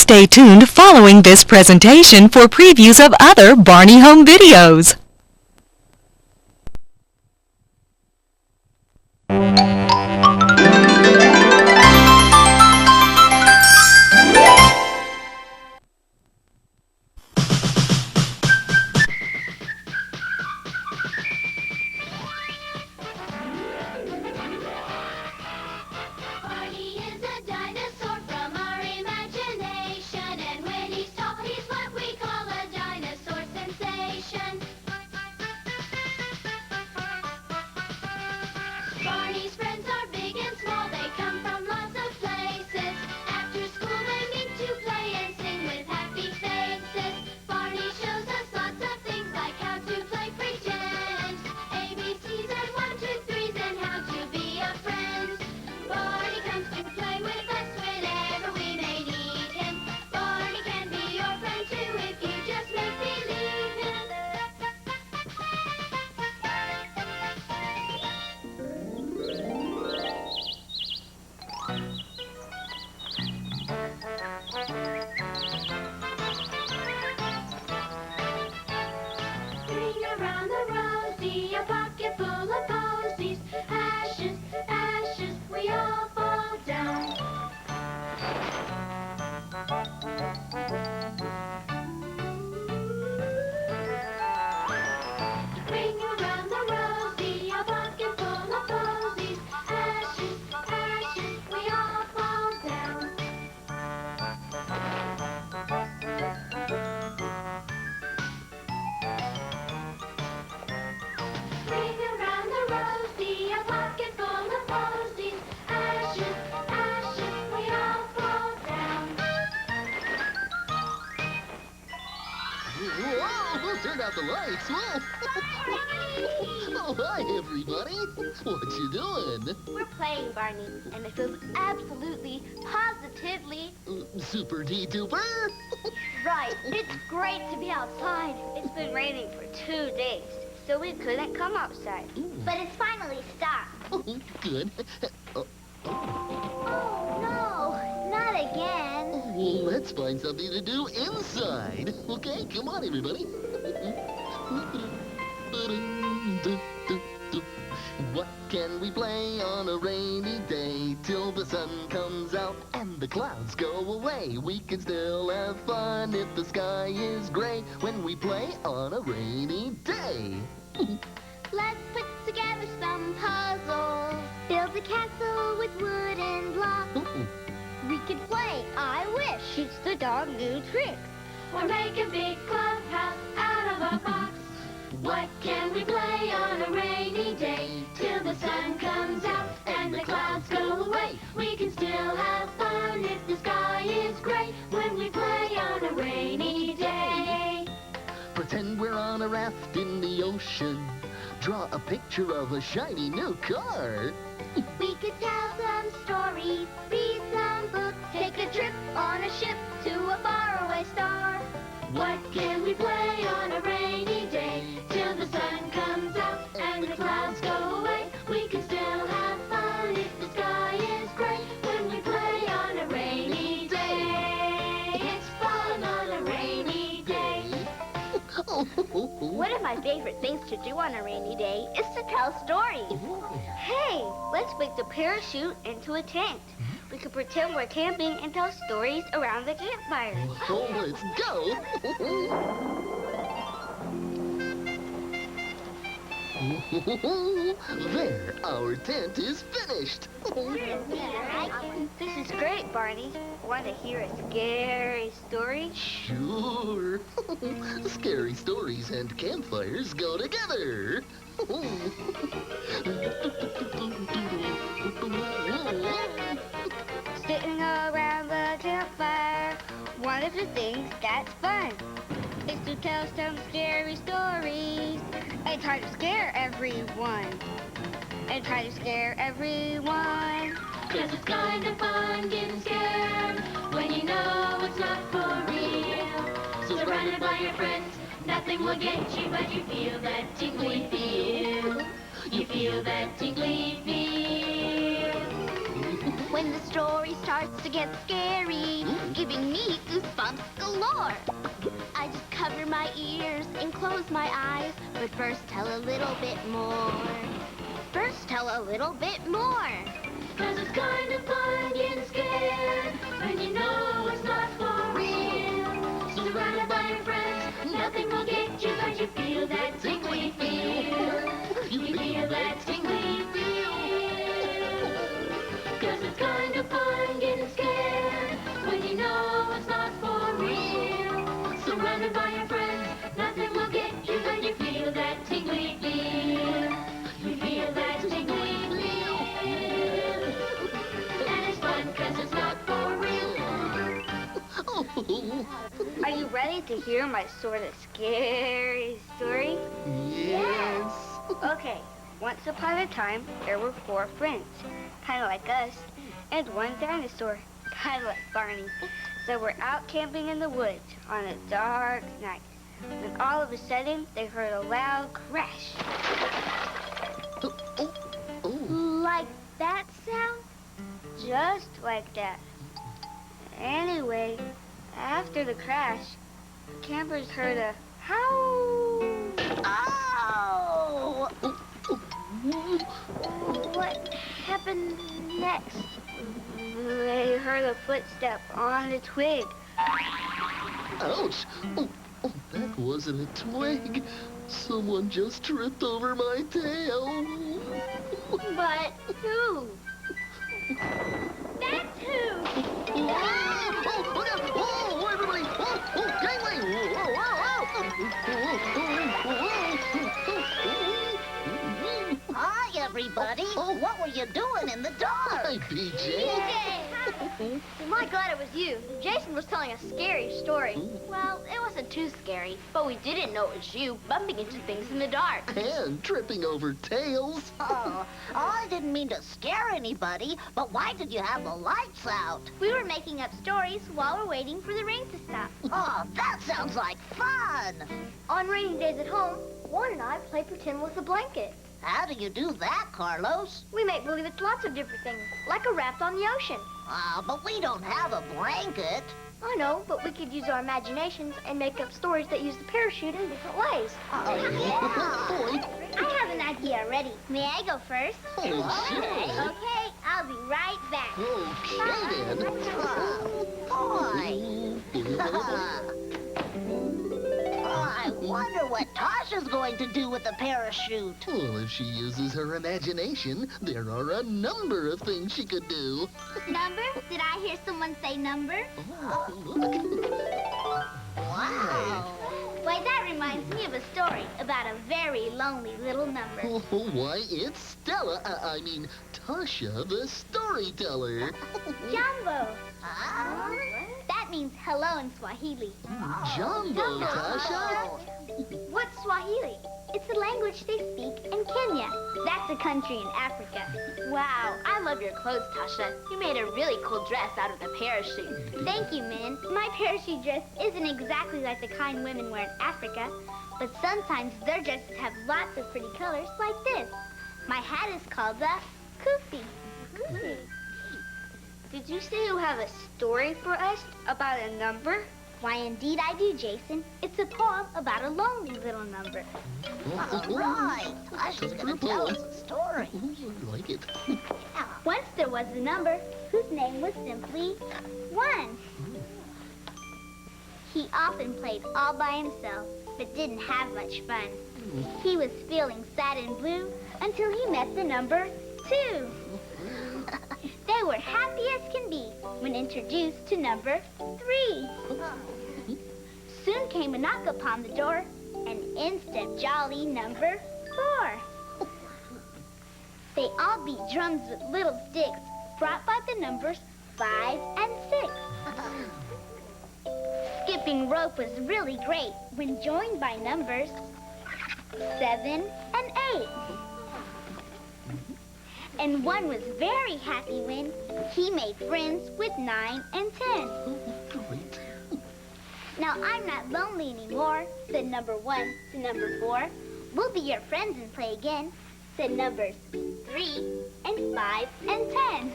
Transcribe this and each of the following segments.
stay tuned following this presentation for previews of other Barney home videos. Barney is a dinosaur from our imagination, and when he's tall, he's what we call a dinosaur sensation. Barney's friends are big and small, they come from lots of places. After school they meet to play and sing with happy faces. Barney shows us lots of things like how to play pretend, ABCs and 1, 2, 3s, and how to be a friend. Barney comes to play with us whenever we may need him. Barney can be your friend too if you just make believe him. Ring around the rosy, a pocket full of posies. Ashes, ashes, we all fall down. Ring around the rosy, a pocket full of posies. Ashes, ashes, we all fall down. Ring around the rosy, a pocket full of posies. Ashes, ashes, we all fall down. Whoa, turn out the lights. Whoa. Oh, hi, everybody. What you doing? We're playing, Barney, and it feels absolutely, positively Super-de-duper? right. It's great to be outside. It's been raining for 2 days, so we couldn't come outside. But it's finally stopped. Good. Oh, no, not again. Let's find something to do inside. Okay, come on, everybody. What can we play on a rainy day till the sun comes out and the clouds go away? We can still have fun if the sky is gray when we play on a rainy day. Let's put together some puzzles. Build a castle with wooden blocks. We could play I Wish. Teach the dog new tricks. Or make a big clubhouse out of a box. What can we play on a rainy day till the sun comes out and the clouds go away? We can still have fun if the sky is gray when we play on a rainy day. Pretend we're on a raft in the ocean. Draw a picture of a shiny new car. We could tell some stories, read some books, take a trip on a ship to a faraway star. What can we play on a rainy day till the sun comes out and the clouds go away? We can still have fun if the sky is gray when we play on a rainy day. It's fun on a rainy day. One of my favorite things to do on a rainy day is to tell stories. Hey, let's make the parachute into a tent. We could pretend we're camping and tell stories around the campfire. Oh, let's go. There, our tent is finished. This is great, Barney. Want to hear a scary story? Sure. Scary stories and campfires go together. Sitting around the campfire, one of the things that's fun is to tell some scary stories and try to scare everyone. And try to scare everyone. 'Cause it's kind of fun getting scared when you know it's not for real. So surrounded by your friends, nothing will get you, but you feel that tingly feel. You feel that tingly feel. when the story starts to get scary, giving me goosebumps galore. I just cover my ears and close my eyes, but first tell a little bit more. First tell a little bit more. 'Cause it's kind of fun getting scared when you know it's not for real. Surrounded by your friends, nothing will get you, but you feel that tingly feel. You feel that tingly feel. 'Cause it's kind of fun getting scared when you know it's not for real. Surrounded by your friends, nothing will get you, but you feel that tingly feel. You feel that tingly feel. And it's fun 'cause it's not for real. Are you ready to hear my sort of scary story? Yes. Okay, once upon a time, there were 4 friends, kind of like us, and one dinosaur, kind of like Barney. So we're out camping in the woods on a dark night, when all of a sudden, they heard a loud crash. Like that sound? Just like that. Anyway, after the crash, campers heard a howl. Oh! What happened next? They heard a footstep on a twig. Ouch! Oh, that wasn't a twig. Someone just tripped over my tail. But who? That's who! Oh, everybody! Gangway! Hi, everybody. What were you doing in the dark? Hi, PJ. Am I glad it was you? Jason was telling a scary story. Well, it wasn't too scary, but we didn't know it was you bumping into things in the dark. And tripping over tails. Oh, I didn't mean to scare anybody, but why did you have the lights out? We were making up stories while we're waiting for the rain to stop. Oh, that sounds like fun. On rainy days at home, Warren and I play pretend with a blanket. How do you do that, Carlos? We make believe it's lots of different things, like a raft on the ocean. But we don't have a blanket. I know, but we could use our imaginations and make up stories that use the parachute in different ways. Oh, yeah. I have an idea already. May I go first? Oh, sure. Okay, I'll be right back. Okay, then. I wonder what Tasha's going to do with the parachute. Well, if she uses her imagination, there are a number of things she could do. Number? Did I hear someone say number? Wow. Why, that reminds me of a story about a very lonely little number. Oh, why, it's Stella. I mean, Tasha, the storyteller. Jumbo. Ah. That means hello in Swahili. Jumbo, Tasha. What's Swahili? It's the language they speak in Kenya. That's a country in Africa. Wow, I love your clothes, Tasha. You made a really cool dress out of the parachute. Thank you, Min. My parachute dress isn't exactly like the kind women wear in Africa, but sometimes their dresses have lots of pretty colors like this. My hat is called a kufi. Did you say you have a story for us about a number? Why, indeed I do, Jason. It's a poem about a lonely little number. All right. Tasha's going to tell us a story. I like it. Once there was a number whose name was simply 1. He often played all by himself, but didn't have much fun. He was feeling sad and blue until he met the number 2. They were happy as can be when introduced to number 3. Soon came a knock upon the door, and in stepped jolly number 4. They all beat drums with little sticks brought by the numbers 5 and 6. Skipping rope was really great when joined by numbers 7 and 8. And one was very happy when he made friends with 9 and 10. Great. Now I'm not lonely anymore, said number 1 to number 4. We'll be your friends and play again, said numbers 3 and 5 and 10.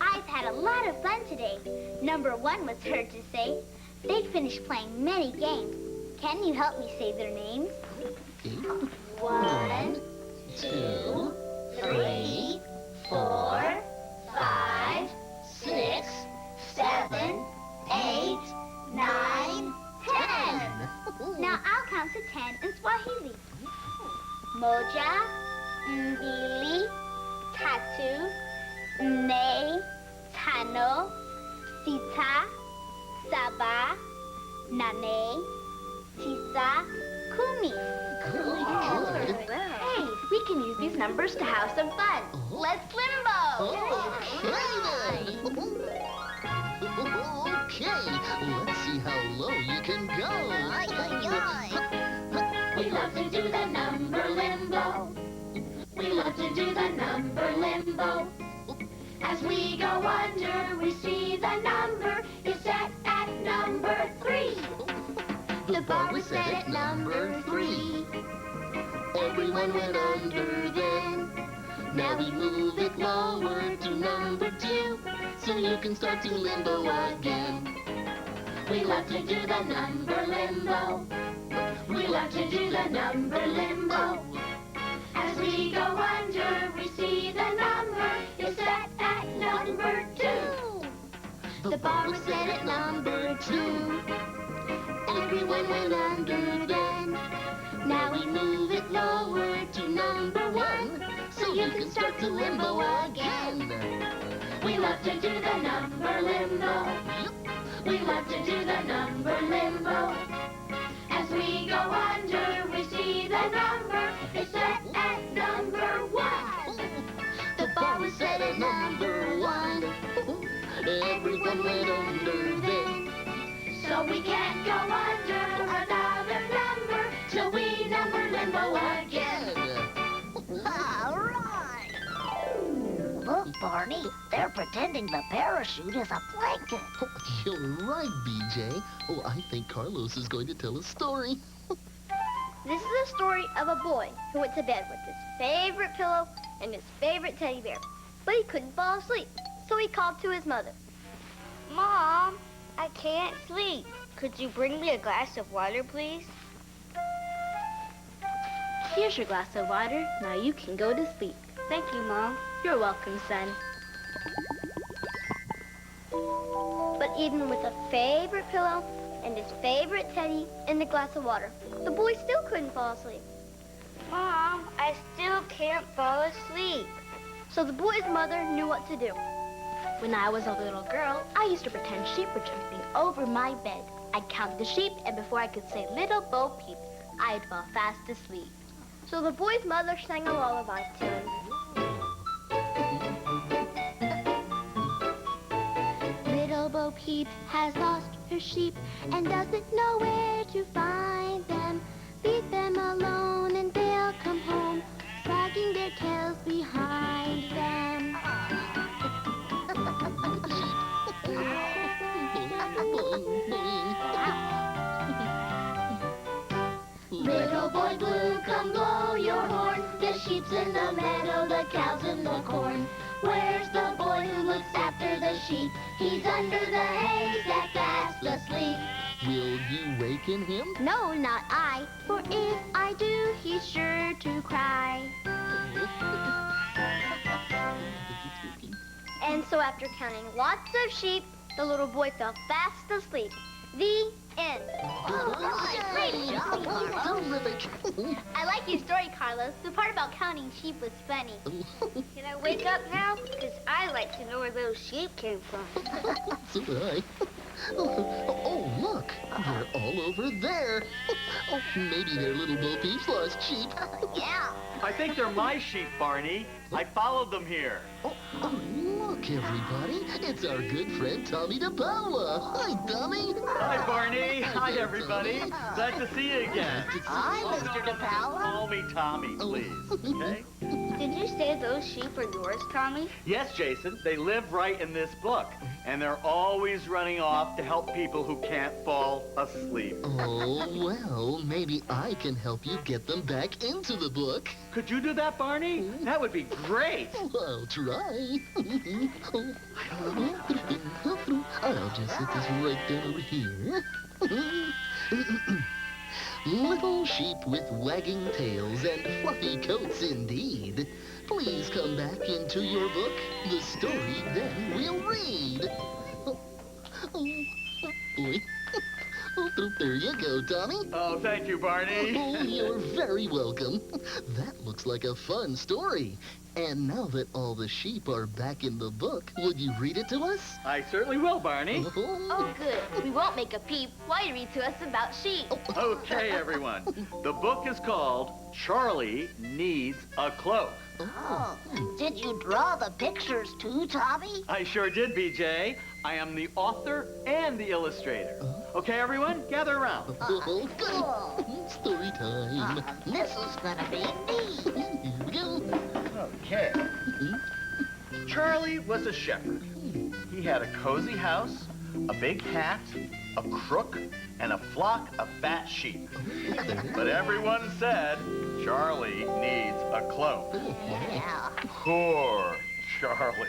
I've had a lot of fun today. Number 1 was heard to say. They'd finished playing many games. Can you help me say their names? 1, 2, 3, 4, 5, 6, 7, 8, 9, 10. Now I'll count to 10 in Swahili. Moja, mbili, tatu, nne, tano, sita, saba, nane, tisa, kumi. Hey, we can use these numbers to have some fun. Let's limbo! Okay, let's see how low you can go. We love to do the number limbo. We love to do the number limbo. As we go under, we see the number is set at number 3. The bar was set at number 3. Everyone went under then. Now we move it lower to number 2, so you can start to limbo again. We love to do the number limbo. We love to do the number limbo. As we go under, we see the number is set at number 2. The bar was set at number 2. Everyone went under then. Now we move it lower to number 1, so you can start to limbo again. We love to do the number limbo. We love to do the number limbo. As we go under, we see the number is set at number 1. The bar was set at number 1. Everyone went under then. So we can't go under another number till we number limbo again. All right. Look, Barney, they're pretending the parachute is a blanket. You're right, BJ. Oh, I think Carlos is going to tell a story. This is a story of a boy who went to bed with his favorite pillow and his favorite teddy bear. But he couldn't fall asleep, so he called to his mother. Mom, I can't sleep. Could you bring me a glass of water, please? Here's your glass of water. Now you can go to sleep. Thank you, Mom. You're welcome, son. But even with a favorite pillow and his favorite teddy and a glass of water, the boy still couldn't fall asleep. Mom, I still can't fall asleep. So the boy's mother knew what to do. When I was a little girl, I used to pretend sheep were jumping over my bed. I'd count the sheep, and before I could say little Bo Peep, I'd fall fast asleep. So the boy's mother sang a lullaby to him. Little Bo Peep has lost her sheep and doesn't know where to find them. Leave them alone and they'll come home, wagging their tails behind them. Little boy blue, come blow your horn. The sheep's in the meadow, the cow's in the corn. Where's the boy who looks after the sheep? He's under the haystack fast asleep. Will you waken him? No, not I, for if I do, he's sure to cry. And so after counting lots of sheep, the little boy fell fast asleep. The end. Great job, Carlos. Terrific. I like your story, Carlos. The part about counting sheep was funny. Can I wake up now? Because I like to know where those sheep came from. So do I. Oh, look. They're all over there. Oh, maybe they're little Bo Peep's lost sheep. Yeah. I think they're my sheep, Barney. I followed them here. Oh, look, everybody. It's our good friend Tommy DePaula. Hi, Tommy. Hi, Barney. Hi, everybody. Glad to see you again. Hi, Mr. DePaula. Call me Tommy, please, okay? Did you say those sheep are yours, Tommy? Yes, Jason, they live right in this book, and they're always running off to help people who can't fall asleep. Oh, well, maybe I can help you get them back into the book. Could you do that, Barney? That would be great. I'll try. I'll just set this right down over here. Little sheep with wagging tails and fluffy coats indeed. Please come back into your book. The story then we'll read. Boy. There you go, Tommy. Oh, thank you, Barney. Oh, you're very welcome. That looks like a fun story. And now that all the sheep are back in the book, would you read it to us? I certainly will, Barney. Oh, good. We won't make a peep while you read to us about sheep. Okay, everyone. The book is called Charlie Needs a Cloak. Oh, did you draw the pictures too, Tommy? I sure did, BJ. I am the author and the illustrator. Okay, everyone, gather around. Oh, good. Story time. This is gonna be neat. Here we go. Okay. Charlie was a shepherd. He had a cozy house, a big hat, a crook, and a flock of fat sheep. But everyone said, Charlie needs a cloak. Yeah. Poor Charlie.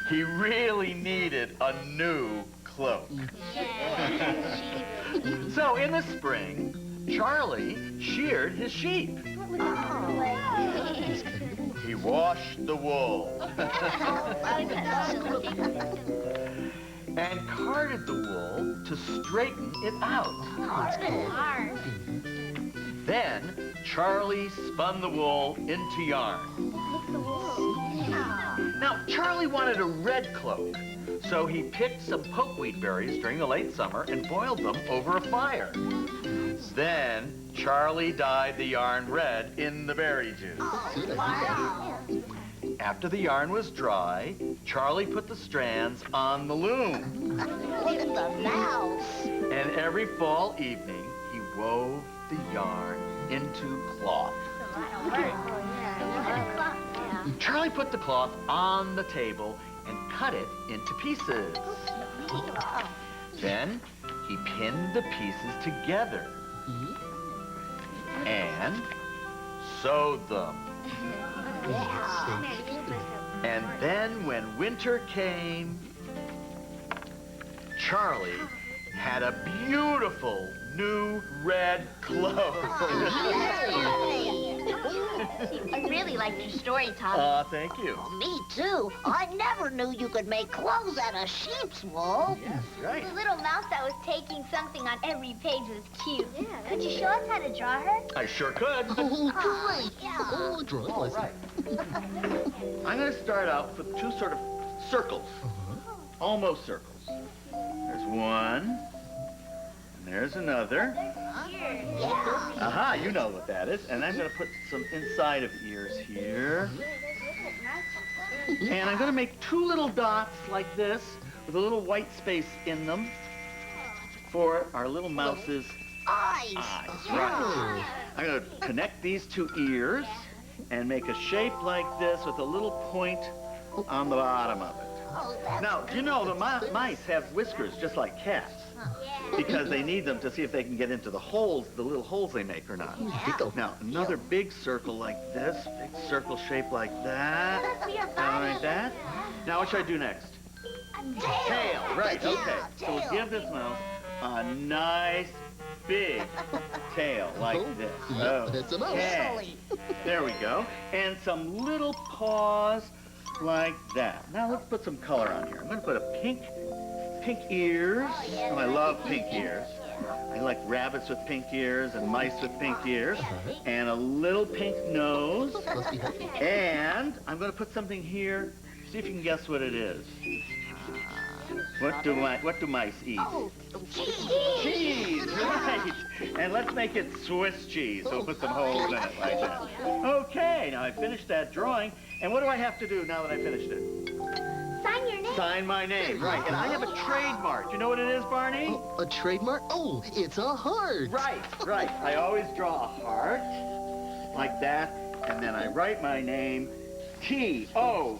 He really needed a new cloak. So in the spring, Charlie sheared his sheep. He washed the wool and carded the wool to straighten it out. Then Charlie spun the wool into yarn. Now, Charlie wanted a red cloak, so he picked some pokeweed berries during the late summer and boiled them over a fire. Then Charlie dyed the yarn red in the berry juice. After the yarn was dry, Charlie put the strands on the loom. Look at the mouse. And every fall evening, he wove the yarn into cloth. Charlie put the cloth on the table and cut it into pieces. Then he pinned the pieces together and sewed them. And then when winter came, Charlie had a beautiful new red cloak. I really liked your story, Tommy. Thank you. Me too. I never knew you could make clothes out of sheep's wool. Yes, right. The little mouse that was taking something on every page was cute. Yeah, could you show us how to draw her? I sure could. Oh, great. Oh, drawing All lesson. right. I'm going to start out with two sort of circles. Almost circles. There's one. And there's another. Aha, you know what that is. And I'm going to put some inside of ears here. And I'm going to make two little dots like this with a little white space in them for our little mouse's Eyes. Right. I'm going to connect these two ears and make a shape like this with a little point on the bottom of it. Now, you know the mice have whiskers just like cats because they need them to see if they can get into the holes, the little holes they make or not. Now, another big circle like this, big circle shape like that, like that. Now, what should I do next? Tail, right, okay. So we'll give this mouse a nice big tail like this. That's a mouse. Okay. There we go. And some little paws like that. Now let's put some color on here. I'm going to put a pink ears. Oh, I love pink ears. I like rabbits with pink ears and mice with pink ears. And a little pink nose. And I'm going to put something here. See if you can guess what it is. What do mice eat? Cheese, right. And let's make it Swiss cheese. So we'll put some holes in it like that. Okay, now I finished that drawing. And what do I have to do now that I finished it? Sign your name. Sign my name, right. And I have a trademark. You know what it is, Barney? Oh, a trademark? Oh, it's a heart. Right. I always draw a heart like that. And then I write my name, T-O-M-I-E,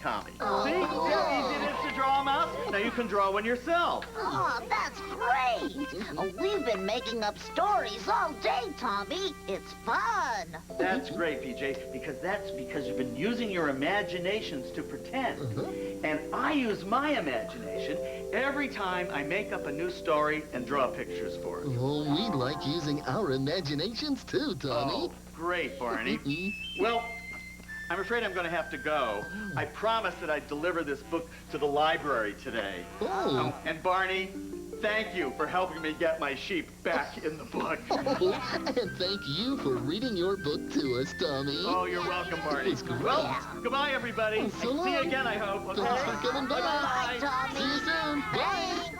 Tommy. See how easy it is to draw a mouse? Now you can draw one yourself. Oh, that's great. We've been making up stories all day, Tommy. It's fun. That's great, BJ, because you've been using your imaginations to pretend. And I use my imagination every time I make up a new story and draw pictures for it. Oh, we like using our imaginations too, Tommy. Oh, great, Barney. Well, I'm afraid I'm going to have to go. I promised that I'd deliver this book to the library today. Oh. And Barney, thank you for helping me get my sheep back in the book. And thank you for reading your book to us, Tommy. Oh, you're welcome, Barney. It's great. Well, goodbye, everybody. So long. See you again, I hope. Thanks for coming by. Bye, Tommy. See you soon. Bye.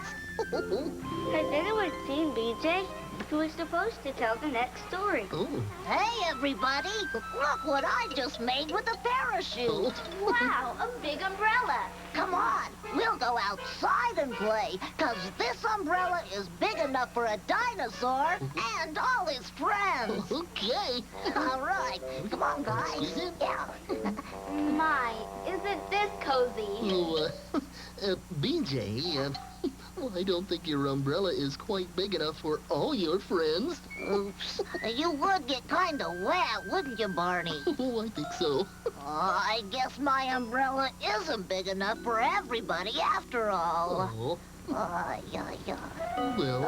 Has anyone seen BJ? He was supposed to tell the next story. Oh. Hey, everybody. Look what I just made with a parachute. Oh. Wow, a big umbrella. Come on, we'll go outside and play, 'cause this umbrella is big enough for a dinosaur and all his friends. Okay. All right, come on, guys. Squeeze in. Yeah. My, isn't this cozy? Oh, BJ, well, I don't think your umbrella is quite big enough for all your friends. Oops. You would get kind of wet, wouldn't you, Barney? Oh, I think so. I guess my umbrella isn't big enough for everybody after all. Oh, Yeah. well.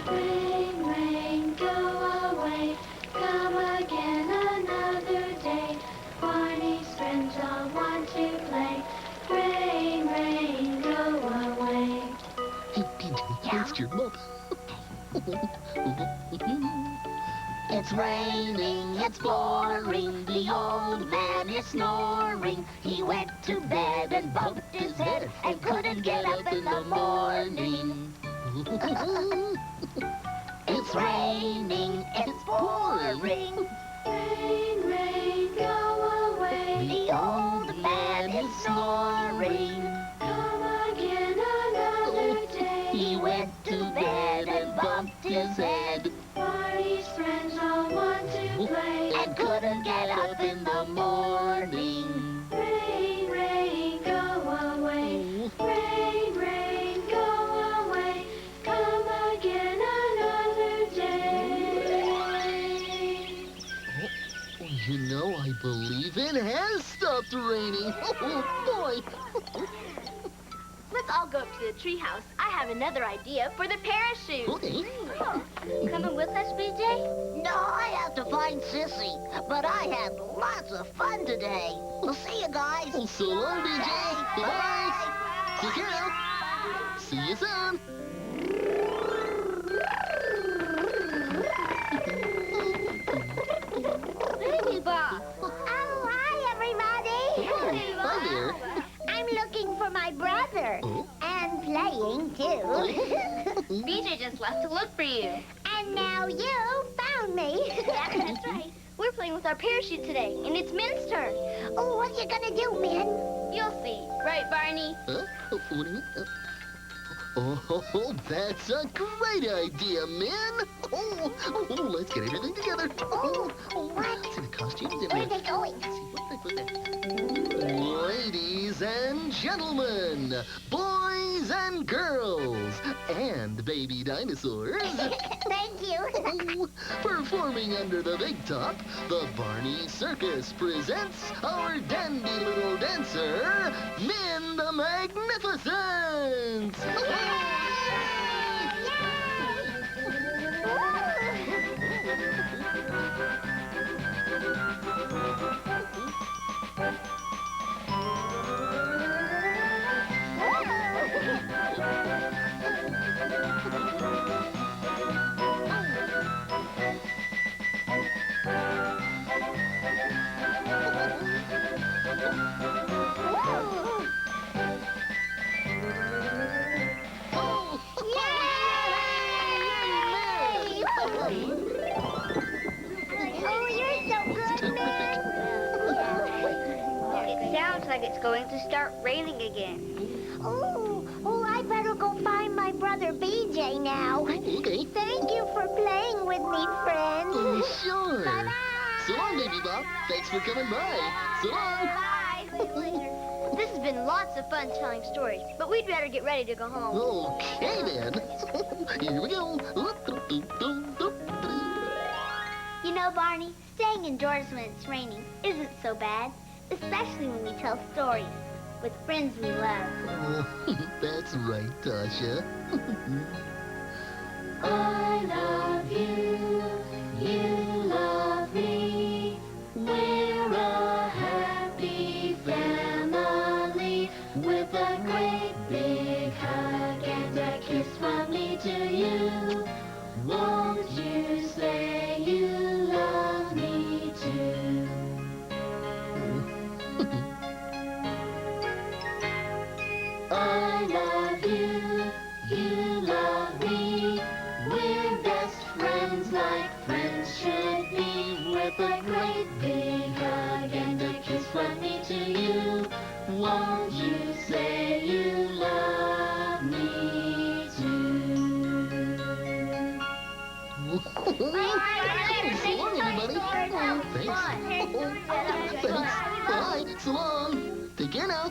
Rain, rain, go away. Come again another day. Barney's friends all want to play. Rain, rain, go away. Hey, BJ, where's your mop? It's raining, it's pouring, the old man is snoring. He went to bed and bumped his head and couldn't get up in the morning. It's raining, it's pouring. Rain, rain, go away. The old man is snoring. Come again another day. He went to bed and bumped his head Barney's friends all want to play. and couldn't get up in the morning. Rain, rain, go away. Rain, rain, go away. Come again another day. You know, I believe it has stopped raining. Oh, boy. Let's all go up to the treehouse. I have another idea for the parachute. Okay. Coming with us, BJ? No, I have to find Sissy, but I had lots of fun today. We'll see you guys. Well, so long, BJ. Bye-bye. Take care now. See you soon. Baby Bob. Oh, hi, everybody. Oh, hi there. I'm looking for my brother. Oh. And playing, too. BJ just left to look for you. And now you found me. Yeah, that's right. We're playing with our parachute today, and it's Min's turn. Oh, what are you gonna do, Min? You'll see. Right, Barney? Huh? Oh, what do you mean? Oh, that's a great idea, Min. Oh, let's get everything together. Oh, what? It's in the costumes. Where are they going? Let's see, what did I put there? Ladies and gentlemen, boys and girls, and baby dinosaurs, Thank you. performing under the big top, the Barney Circus presents our dandy little dancer, Min the Magnificent! Oh, you're so good, Min. It sounds like it's going to start raining again. Oh, I better go find my brother BJ now. Okay. Thank you for playing with me, friends. Oh, sure. Bye-bye. So long, baby Bob. Thanks for coming by. So long. Bye. See you later. This is has been lots of fun telling stories, but we'd better get ready to go home. Okay, then. Here we go. You know, Barney, staying indoors when it's raining isn't so bad, especially when we tell stories with friends we love. Oh, that's right, Tasha. I love you, you love me. We're a happy family with a great big hug and a kiss from me to you. Won't you say you love me too? I love you, you love me. We're best friends like friends should be, with a great big hug and a kiss from me to you. Won't you say you love me too? So long, everybody. Thanks. Thanks. Bye. So long. Take care now.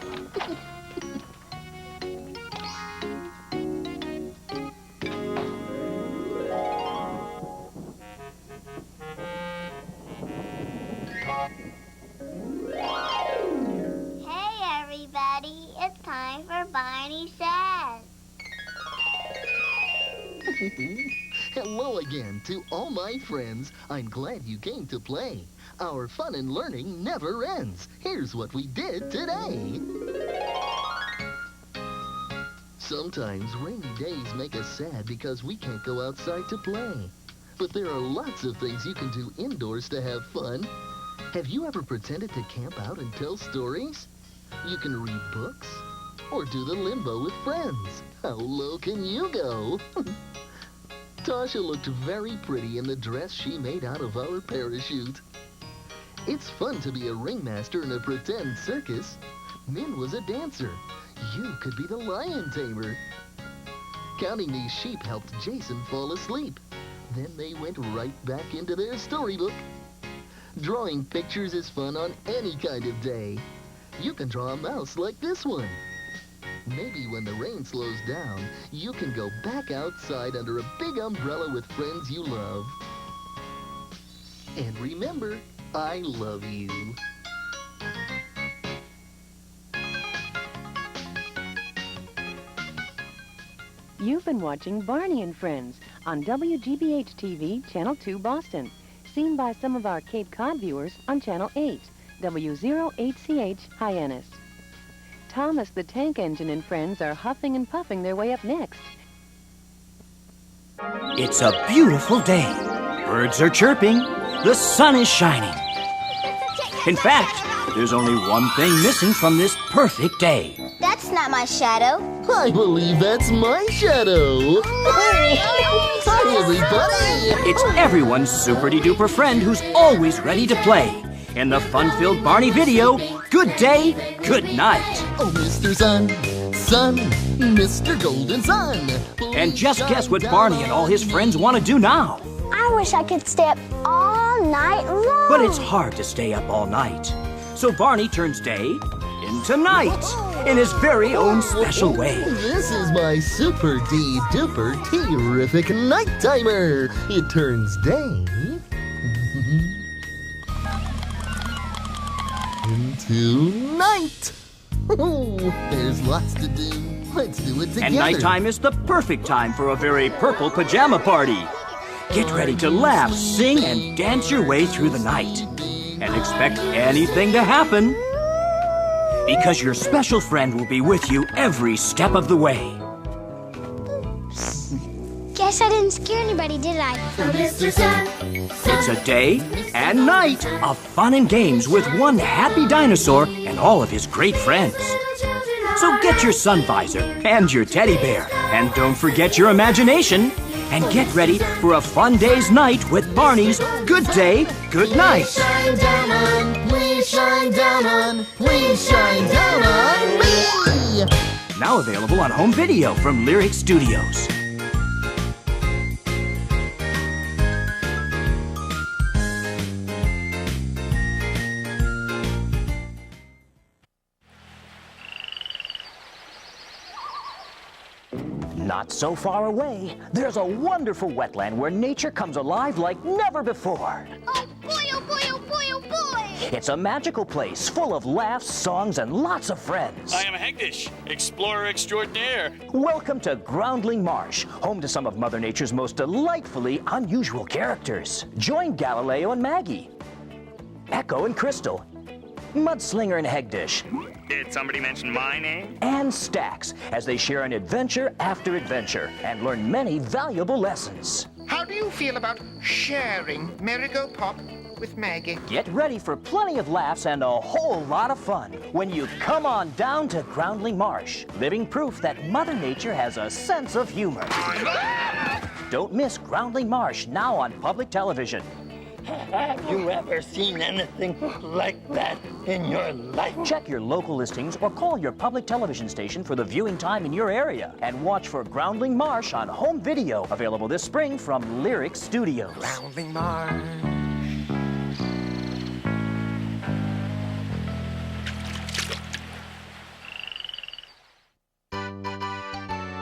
Hey, everybody. It's time for Barney Says. Hello again to all my friends. I'm glad you came to play. Our fun and learning never ends. Here's what we did today. Sometimes rainy days make us sad because we can't go outside to play. But there are lots of things you can do indoors to have fun. Have you ever pretended to camp out and tell stories? You can read books or do the limbo with friends. How low can you go? Tasha looked very pretty in the dress she made out of our parachute. It's fun to be a ringmaster in a pretend circus. Min was a dancer. You could be the lion tamer. Counting these sheep helped Jason fall asleep. Then they went right back into their storybook. Drawing pictures is fun on any kind of day. You can draw a mouse like this one. Maybe when the rain slows down, you can go back outside under a big umbrella with friends you love. And remember, I love you. You've been watching Barney and Friends on WGBH-TV, Channel 2, Boston. Seen by some of our Cape Cod viewers on Channel 8, W08CH, Hyannis. Thomas the Tank Engine and friends are huffing and puffing their way up next. It's a beautiful day. Birds are chirping. The sun is shining. In fact, there's only one thing missing from this perfect day. That's not my shadow. I believe that's my shadow. Hi, everybody. It's everyone's super-de-duper friend who's always ready to play. In the fun-filled Barney video, Good Day, Good Night. Oh, Mr. Sun, Sun, Mr. Golden Sun. And just guess what Barney and all his friends want to do now. I wish I could stay up all night long. But it's hard to stay up all night. So Barney turns day into night in his very own special way. This is my super-de-duper terrific night timer. It turns day into night. Oh, there's lots to do. Let's do it together. And nighttime is the perfect time for a very purple pajama party. Get ready to laugh, sing, and dance your way through the night. And expect anything to happen. Because your special friend will be with you every step of the way. Guess I didn't scare anybody, did I? Mr. Sun, It's a day and night of fun and games with one happy dinosaur and all of his great friends. So get your sun visor and your teddy bear. And don't forget your imagination. And get ready for a fun day's night with Barney's Good Day, Good Night. Shine down on, please shine down on, please shine down on me. Now available on home video from Lyric Studios. Not so far away, there's a wonderful wetland where nature comes alive like never before. Oh boy, oh boy, oh boy, oh boy! It's a magical place full of laughs, songs, and lots of friends. I am Hegdish, explorer extraordinaire. Welcome to Groundling Marsh, home to some of Mother Nature's most delightfully unusual characters. Join Galileo and Maggie, Echo and Crystal, Mudslinger and Hegdish, Did somebody mention my name? and Stax as they share an adventure after adventure and learn many valuable lessons. How do you feel about sharing Merry-Go Pop with Maggie? Get ready for plenty of laughs and a whole lot of fun when you come on down to Groundling Marsh, living proof that Mother Nature has a sense of humor. Don't miss Groundling Marsh now on public television. Have you ever seen anything like that in your life? Check your local listings or call your public television station for the viewing time in your area. And watch for Groundling Marsh on home video, available this spring from Lyric Studios. Groundling Marsh.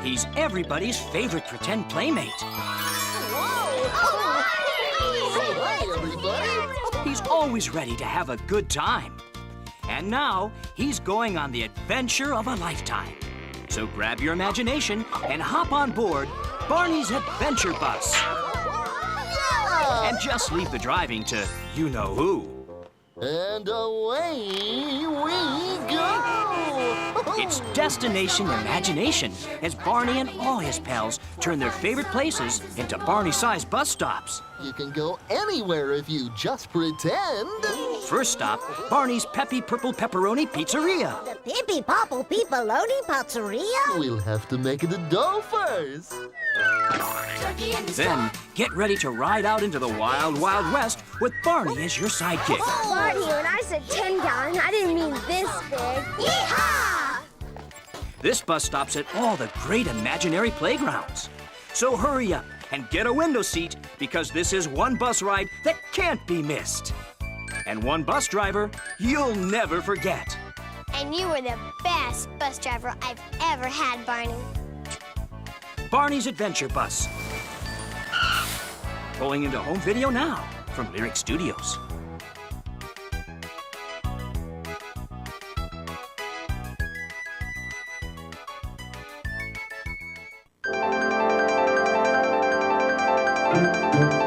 He's everybody's favorite pretend playmate. Hey, everybody! He's always ready to have a good time. And now, he's going on the adventure of a lifetime. So grab your imagination and hop on board Barney's Adventure Bus. And just leave the driving to you-know-who. And away we go! It's Destination Imagination as Barney and all his pals turn their favorite places into Barney-sized bus stops. You can go anywhere if you just pretend. First stop, Barney's Peppy Purple Pepperoni Pizzeria. The Pippy Popple Pipoloni Pizzeria? We'll have to make the dough first. Then, get ready to ride out into the wild, wild west with Barney as your sidekick. Barney, when I said 10 gallon, I didn't mean this big. Yeehaw! This bus stops at all the great imaginary playgrounds. So hurry up and get a window seat because this is one bus ride that can't be missed. And one bus driver you'll never forget. And you were the best bus driver I've ever had, Barney. Barney's Adventure Bus. Going into home video now from Lyric Studios. Thank you.